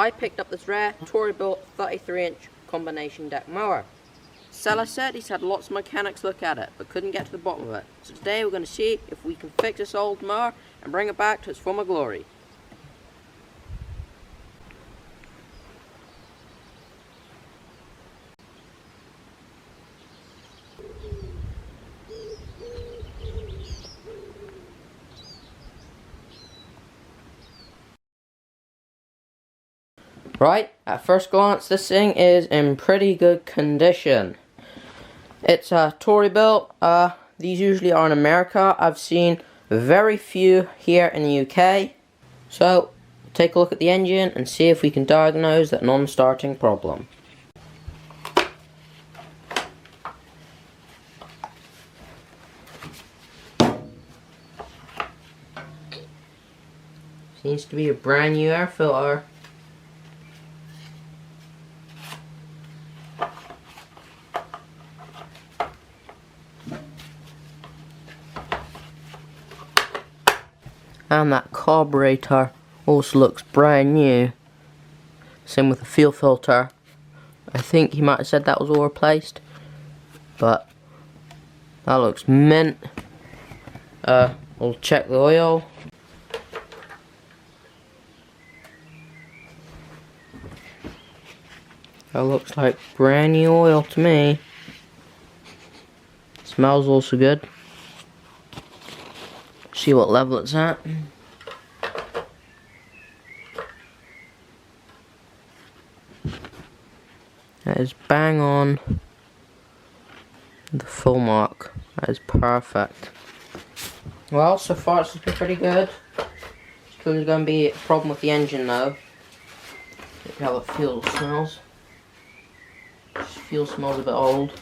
I picked up this rare Troy Bilt 33-inch combination deck mower. Seller said he's had lots of mechanics look at it, but couldn't get to the bottom of it. So today we're going to see if we can fix this old mower and bring it back to its former glory. Right, at first glance this thing is in pretty good condition. It's a Troy Bilt. These usually are in America. I've seen very few here in the UK. So, take a look at the engine and see if we can diagnose that non-starting problem. Seems to be a brand new air filter. And that carburetor also looks brand new. Same with the fuel filter. I think he might have said that was all replaced, but that looks mint. We'll check the oil. That looks like brand new oil to me. Smells also good. See what level it's at. That is bang on the full mark. That is perfect. Well, so far it's looking pretty good. There's clearly going to be a problem with the engine though. Look how the fuel smells. This fuel smells a bit old.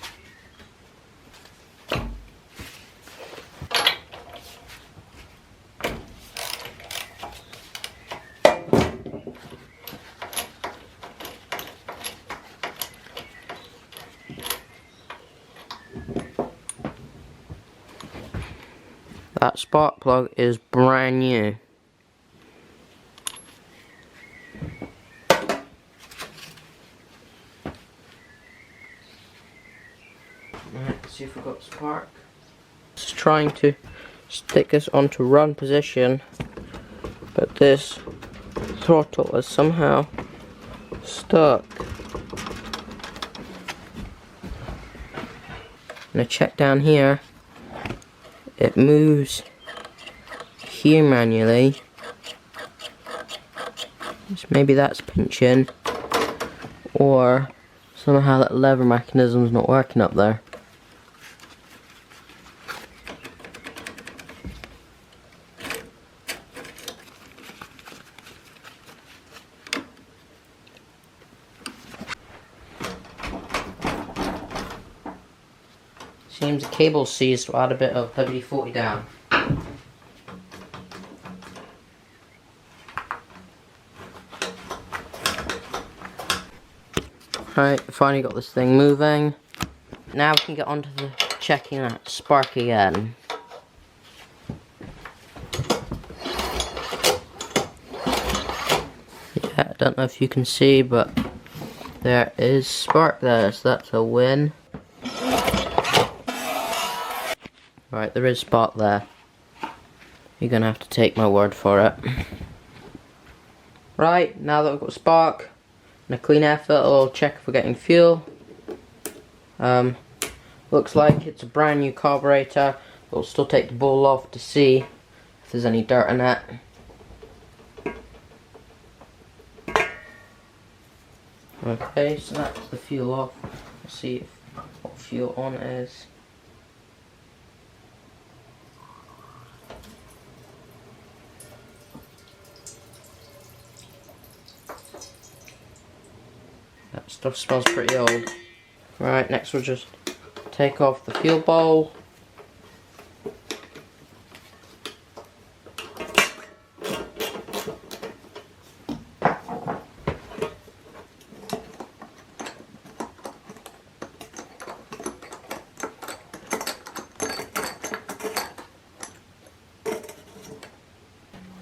That spark plug is brand new. Right, let's see if we've got spark. Just trying to stick this onto run position, but this throttle is somehow stuck. I'm gonna check down here. It moves here manually. So maybe that's pinching, or somehow that lever mechanism's not working up there. Seems the cable's seized, so add a bit of WD-40 down. Right, finally got this thing moving. Now we can get onto the checking that spark again. Yeah, I don't know if you can see, but there is spark there, so that's a win. Right, there is spark there. You're gonna have to take my word for it. Right, now that we've got spark and a clean air filter, we'll check if we're getting fuel. Looks like it's a brand new carburetor. We'll still take the bowl off to see if there's any dirt in it. Okay, so that's the fuel off. Let's see what fuel on is. That stuff smells pretty old. Right, next we'll just take off the fuel bowl.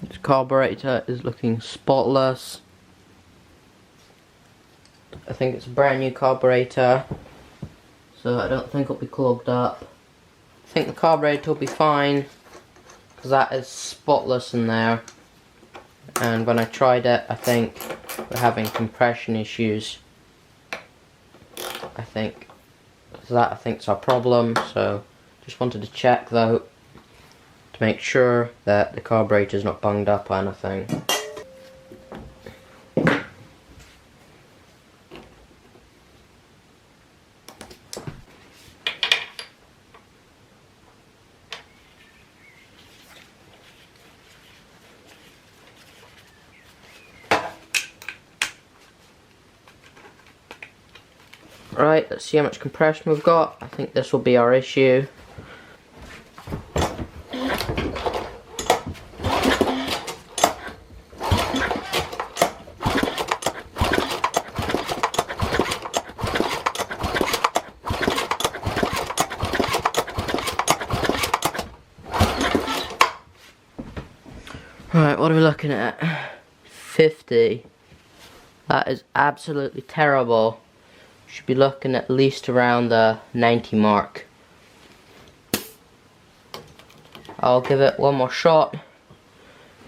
This carburetor is looking spotless. I think it's a brand new carburetor, so I don't think it'll be clogged up. I think the carburetor will be fine, because that is spotless in there. And when I tried it, I think we're having compression issues. I think it's our problem, so just wanted to check though, to make sure that the carburetor's not bunged up or anything. Right, let's see how much compression we've got. I think this will be our issue. Right, what are we looking at? 50. That is absolutely terrible. Should be looking at least around the 90 mark. I'll give it one more shot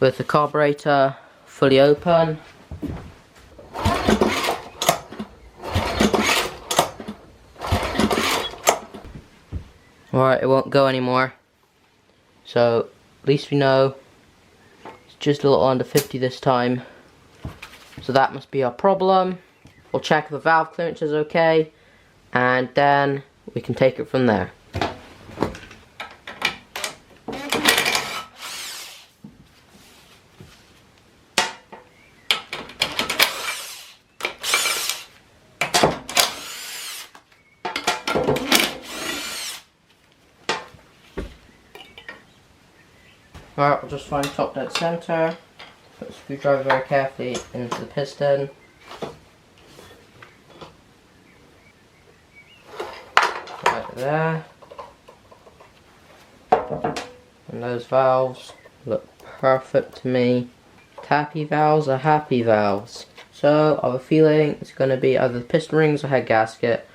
with the carburetor fully open. Alright, it won't go anymore. So at least we know it's just a little under 50 this time. So that must be our problem. We'll check if the valve clearance is okay, and then we can take it from there. Alright, we'll just find top dead center. Put the screwdriver very carefully into the piston. Right there. And those valves look perfect to me. Tappy valves are happy valves. So I have a feeling it's going to be either the piston rings or head gasket.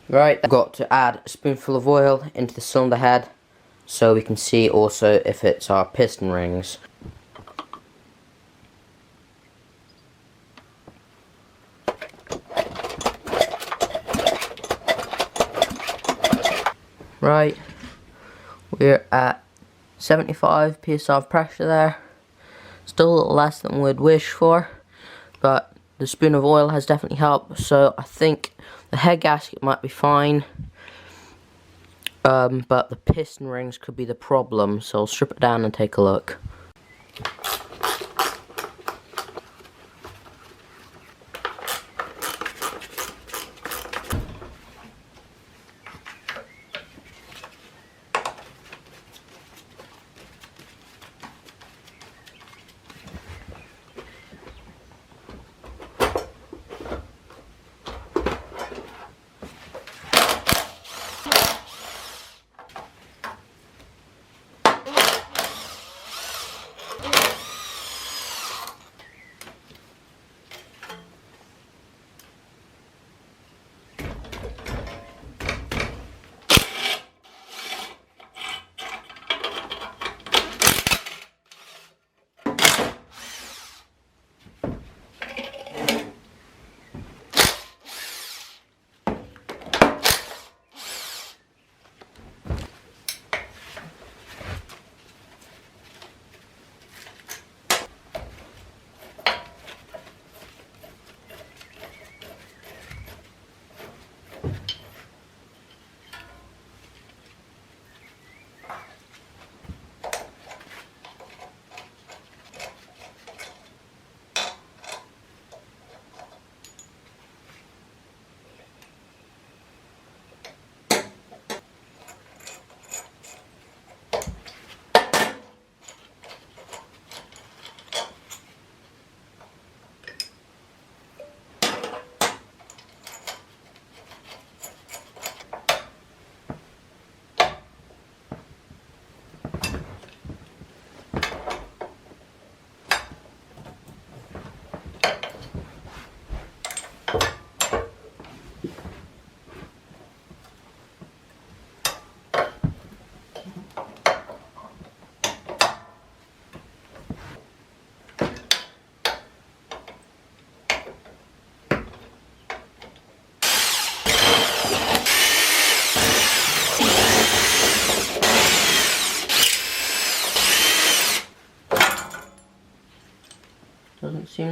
Right, I've got to add a spoonful of oil into the cylinder head so we can see also if it's our piston rings. Right, we're at 75 psi of pressure there. Still a little less than we'd wish for, but the spoon of oil has definitely helped, so I think the head gasket might be fine. But the piston rings could be the problem, so I'll strip it down and take a look.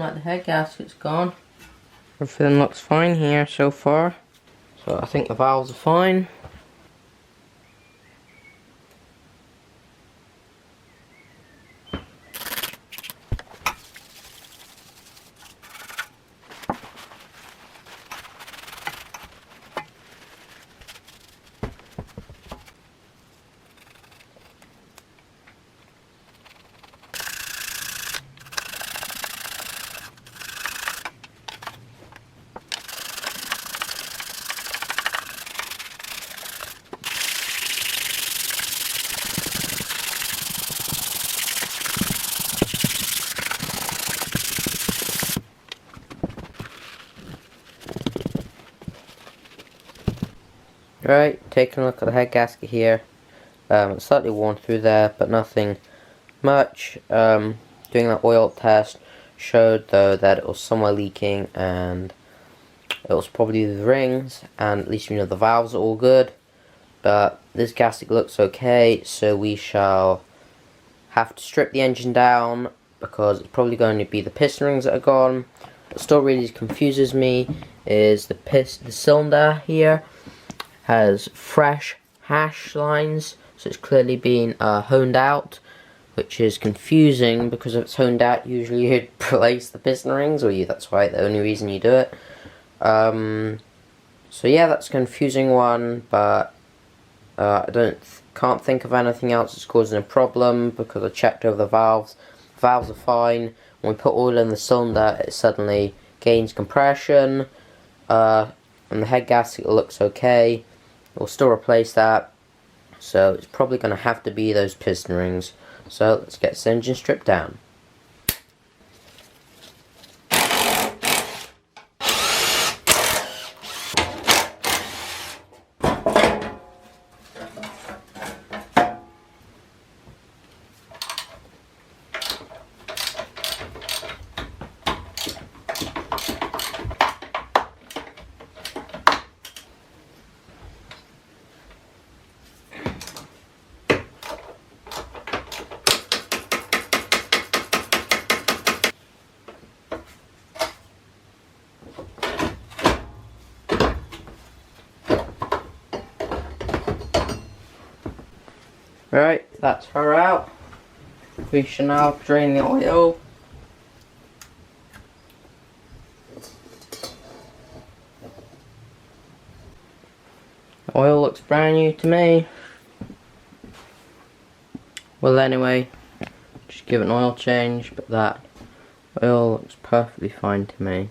like the head gasket's gone. Everything looks fine here so far. So I think the valves are fine. Right, taking a look at the head gasket here. It's slightly worn through there, but nothing much. Doing that oil test showed though that it was somewhere leaking, and it was probably the rings, and at least we know the valves are all good. But this gasket looks okay, so we shall have to strip the engine down because it's probably going to be the piston rings that are gone. What still really confuses me is the cylinder here has fresh hash lines, so it's clearly been honed out, which is confusing because if it's honed out, usually you'd replace the piston rings, or that's why the only reason you do it. So yeah, that's a confusing one, but I can't think of anything else that's causing a problem because I checked over the valves. The valves are fine. When we put oil in the cylinder, it suddenly gains compression, and the head gasket looks okay. We'll still replace that, so it's probably going to have to be those piston rings. So let's get this engine stripped down. Right, that's her out. We should now drain the oil. The oil looks brand new to me. Well, anyway, just give it an oil change, but that oil looks perfectly fine to me.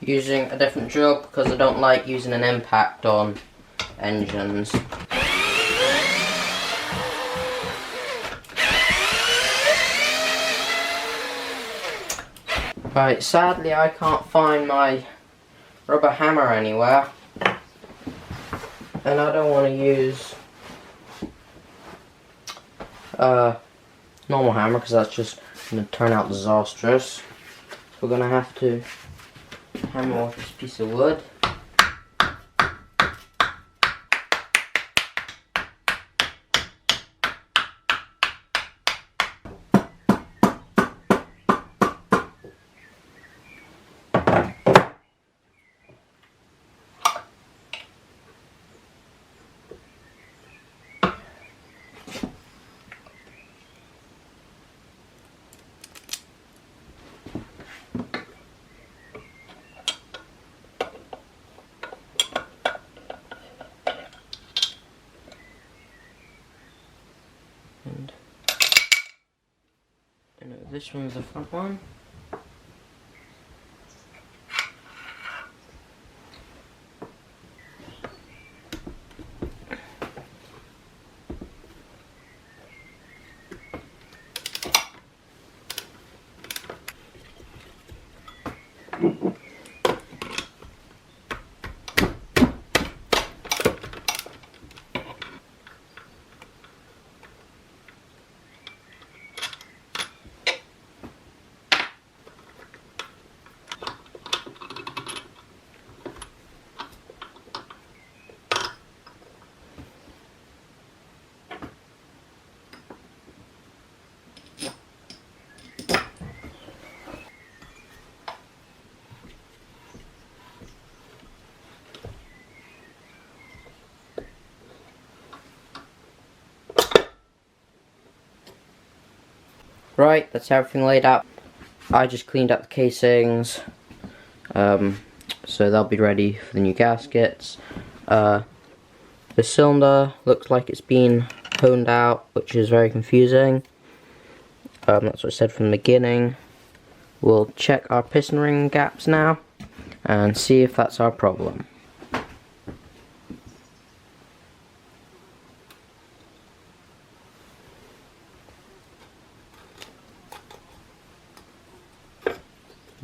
Using a different drill because I don't like using an impact on engines. Right, sadly I can't find my rubber hammer anywhere, and I don't want to use normal hammer because that's just going to turn out disastrous. So we're going to have to hammer with this piece of wood. And this one's the front one. Right, that's everything laid out. I just cleaned up the casings, so they'll be ready for the new gaskets. The cylinder looks like it's been honed out, which is very confusing. That's what I said from the beginning. We'll check our piston ring gaps now and see if that's our problem.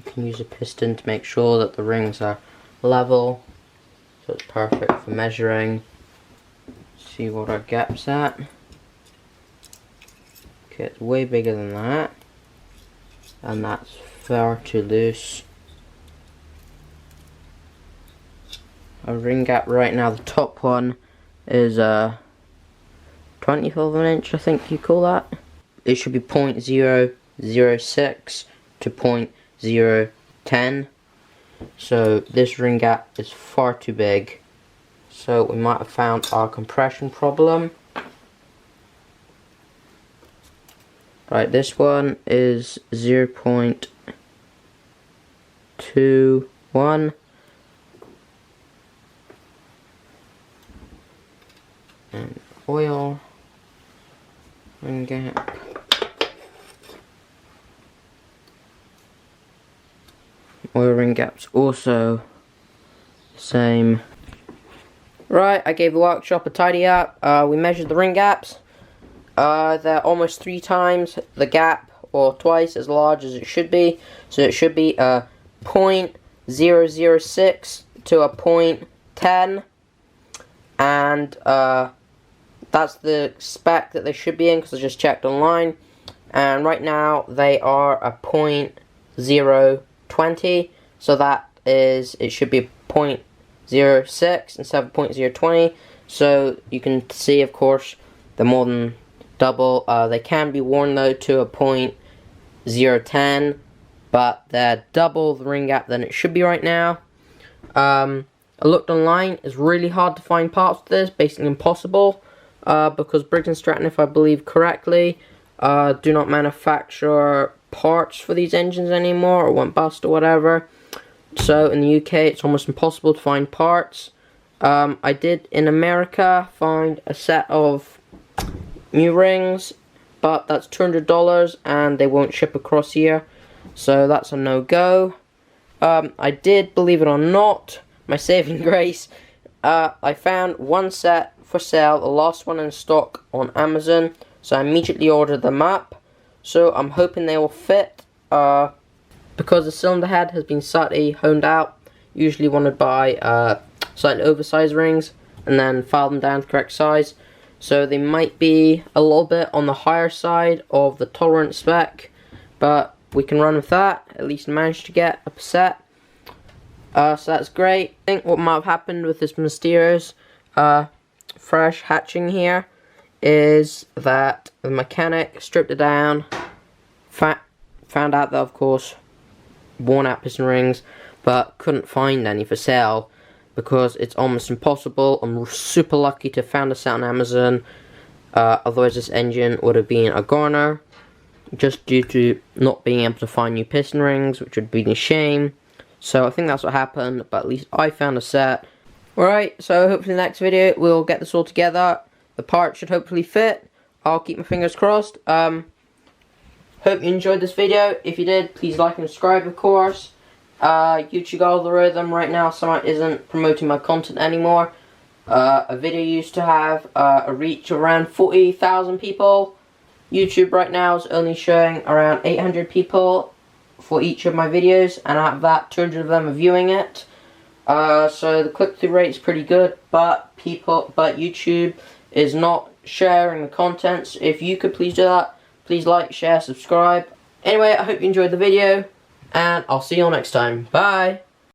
You can use a piston to make sure that the rings are level, so it's perfect for measuring. See what our gap's at. Okay, it's way bigger than that, and that's far too loose. Our ring gap right now, the top one is 20th of an inch, I think you call that. It should be 0.006 to 0.010. So this ring gap is far too big. So we might have found our compression problem. Right, this one is 0.21. And oil ring gap. Oil ring gaps also the same. Right, I gave the workshop a tidy up. We measured the ring gaps. They're almost 3 times the gap, or twice as large as it should be. So it should be a 0.006 to a 0.10, and that's the spec that they should be in, because I just checked online. And right now they are a 0.020, so that is, it should be a 0.06 instead of 0.020. So you can see, of course, they're more than double. They can be worn though to a 0.010, but they're double the ring gap than it should be right now. I looked online. It's really hard to find parts for this, basically impossible, because Briggs & Stratton, if I believe correctly, do not manufacture parts for these engines anymore, or went bust or whatever. So in the UK it's almost impossible to find parts. I did in America find a set of new rings, but that's $200 and they won't ship across here, so that's a no-go. I did, believe it or not, my saving grace, I found one set for sale, the last one in stock on Amazon, so I immediately ordered them up. So I'm hoping they will fit, because the cylinder head has been slightly honed out. Usually want to buy slightly oversized rings and then file them down to the correct size. So they might be a little bit on the higher side of the tolerance spec, but we can run with that. At least managed to get a set. So that's great. I think what might have happened with this mysterious fresh hatching here is that the mechanic stripped it down, found out that, of course, worn out piston rings, but couldn't find any for sale because it's almost impossible. I'm super lucky to have found a set on Amazon, otherwise this engine would have been a goner, just due to not being able to find new piston rings, which would be a shame. So I think that's what happened, but at least I found a set. Alright, so hopefully in the next video we'll get this all together. The part should hopefully fit. I'll keep my fingers crossed. Hope you enjoyed this video. If you did, please like and subscribe, of course. YouTube algorithm right now somehow isn't promoting my content anymore. A video used to have a reach of around 40,000 people. YouTube right now is only showing around 800 people. for each of my videos, and out of that, 200 of them are viewing it. So the click-through rate is pretty good, but YouTube is not sharing the contents. If you could please do that, please like, share, subscribe. Anyway, I hope you enjoyed the video, and I'll see you all next time. Bye!